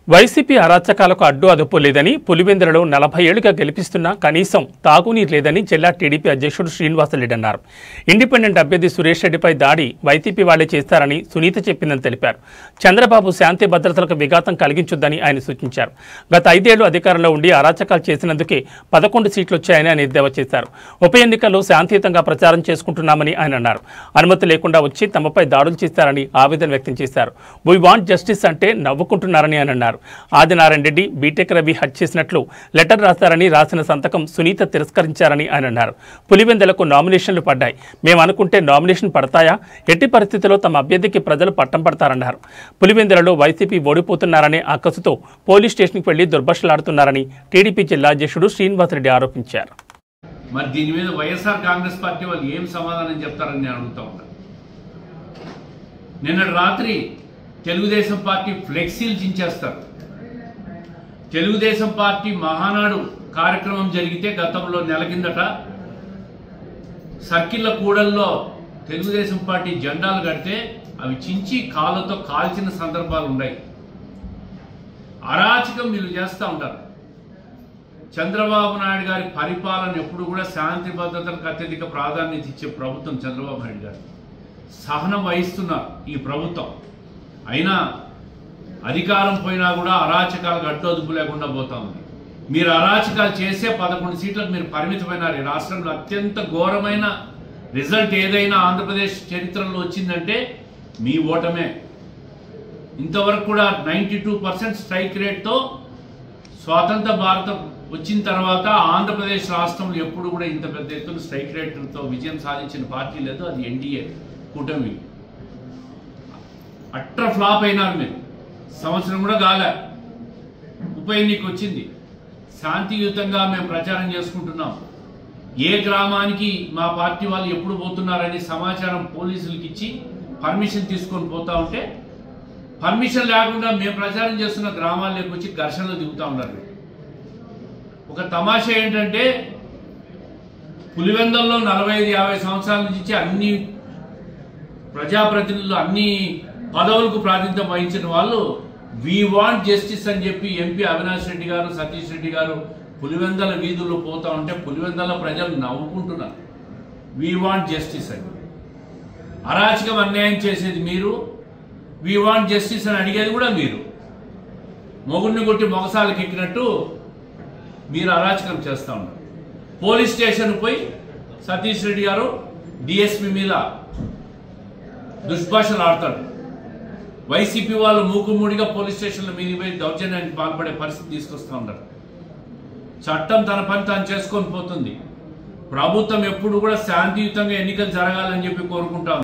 YCP అరాచకాలకు అడ్డు అదుపు లేదని పులివెందులలో 40 ఏళ్లుగా గెలిపిస్తున్నా కనీసం తాగునీరు లేదని జిల్లా టీడీపీ అధ్యక్షుడు శ్రీనివాసరెడ్డి అన్నారు. ఇండిపెండెంట్ అభ్యర్థి సురేష్ రెడ్డిపై దాడి వైసీపీ వాళ్లే చేస్తారని సునీత చెప్పిందని తెలిపారు. చంద్రబాబు శాంతి భద్రతలకు విఘాతం కలిగించొద్దని ఆయన సూచించారు. గత 5 ఏళ్లు అధికారంలో ఉండి అరాచకాలు చేసినందుకే 11 సీట్లు వచ్చాయని ఆయన ఎద్దేవా చేశారు. ఉప ఎన్నికల్లో శాంతియుతంగా ప్రచారం చేసుకుంటున్నామని ఆయన అన్నారు. అనుమతి లేకుండా వచ్చి తమపై దాడులు చేస్తారని ఆవేదన వ్యక్తం చేశారు. వీ వాంట్ జస్టిస్ అంటే నవ్వుకుంటున్నారని ఆయన అన్నారు. ఆదినారాయణ రెడ్డి బీటెక్ రవి హత్య చేసినట్లు లెటర్ రాస్తారని రాసిన సంతకం సునీత తిరస్కరించారని ఆయన అన్నారు. పులివెందులకు నామినేషన్లు పడ్డాయి. మేము అనుకుంటే నామినేషన్ పడతాయా? ఎట్టి పరిస్థితుల్లో తమ అభ్యర్థికి ప్రజలు పట్టం పడతారన్నారు. పులివెందులలో వైసీపీ ఓడిపోతున్నారనే అక్కసుతో పోలీస్ స్టేషన్కి వెళ్లి దుర్భాషలాడుతున్నారని టీడీపీ జిల్లా అధ్యక్షుడు శ్రీనివాసరెడ్డి ఆరోపించారు. మరి దీని మీద వైఎస్ఆర్ కాంగ్రెస్ పార్టీ వాళ్ళు ఏం సమాధానం చెప్తారని నేను అడుగుతా ఉన్నాను. నిన్నటి రాత్రి తెలుగుదేశం పార్టీ ఫ్లెక్సీలు చించేస్తారు. తెలుగుదేశం పార్టీ మహానాడు కార్యక్రమం జరిగితే గతంలో నెల కిందట సర్కిళ్ల కూడల్లో తెలుగుదేశం పార్టీ జెండాలు కడితే అవి చించి కాళ్ళతో కాల్చిన సందర్భాలు ఉన్నాయి. అరాచకం వీళ్ళు చేస్తూ ఉంటారు. చంద్రబాబు నాయుడు గారి పరిపాలన ఎప్పుడు కూడా శాంతి భద్రతలకు అత్యధిక ప్రాధాన్యత ఇచ్చే ప్రభుత్వం చంద్రబాబు నాయుడు గారు. సహనం వహిస్తున్న ఈ ప్రభుత్వం అయినా అధికారం పోయినా కూడా అరాచకాలకు అడ్డొదుపు లేకుండా పోతా ఉంది. మీరు అరాచకాలు చేసే 11 సీట్లకు మీరు పరిమితమైనారు. ఈ రాష్ట్రంలో అత్యంత ఘోరమైన రిజల్ట్ ఏదైనా ఆంధ్రప్రదేశ్ చరిత్రలో వచ్చిందంటే మీ ఓటమే. ఇంతవరకు కూడా 92% స్ట్రైక్ రేట్తో స్వాతంత్ర భారతం వచ్చిన తర్వాత ఆంధ్రప్రదేశ్ రాష్ట్రంలో ఎప్పుడు కూడా ఇంత పెద్ద ఎత్తున స్ట్రైక్ రేట్తో విజయం సాధించిన పార్టీ లేదు. అది ఎన్డీఏ కూటమి. అట్ర ఫ్లాప్ అయినారు మీరు. సంవత్సరం కూడా కాలే ఉప ఎన్నిక వచ్చింది. శాంతియుతంగా మేము ప్రచారం చేసుకుంటున్నాం. ఏ గ్రామానికి మా పార్టీ వాళ్ళు ఎప్పుడు పోతున్నారని సమాచారం పోలీసులకి ఇచ్చి పర్మిషన్ తీసుకొని పోతా ఉంటే పర్మిషన్ లేకుండా మేము ప్రచారం చేస్తున్న గ్రామాల్లోకి వచ్చి ఘర్షణలు దిగుతూ ఉన్నారు. ఒక తమాషా ఏంటంటే పులివెందుల్లో 45-50 సంవత్సరాల నుంచి అన్ని ప్రజాప్రతినిధులు అన్ని పదవులకు ప్రాతినిధ్యం వహించిన వాళ్ళు వీ వాంట్ జస్టిస్ అని చెప్పి ఎంపీ అవినాష్ రెడ్డి గారు, సతీష్ రెడ్డి గారు పులివెందుల వీధుల్లో పోతా ఉంటే పులివెందుల ప్రజలు నవ్వుకుంటున్నారు. వీ వాంట్ జస్టిస్ అని. అరాచకం అన్యాయం చేసేది మీరు, వీ వాంట్ జస్టిస్ అని అడిగేది కూడా మీరు. మొగుడిని కొట్టి మొగసాలకు ఎక్కినట్టు మీరు అరాచకం చేస్తూ ఉన్నారు. పోలీస్ స్టేషన్ పోయి సతీష్ రెడ్డి గారు డిఎస్పీ మీద దుష్భాషలు ఆడతాడు. వైసీపీ వాళ్ళు మూకుమ్మడిగా పోలీస్ స్టేషన్ల మీద పోయి దౌర్జన్యానికి పాల్పడే పరిస్థితి తీసుకొస్తూ ఉంటారు. చట్టం తన పని తాను చేసుకొని పోతుంది. ప్రభుత్వం ఎప్పుడు కూడా శాంతియుతంగా ఎన్నికలు జరగాలని చెప్పి కోరుకుంటాం.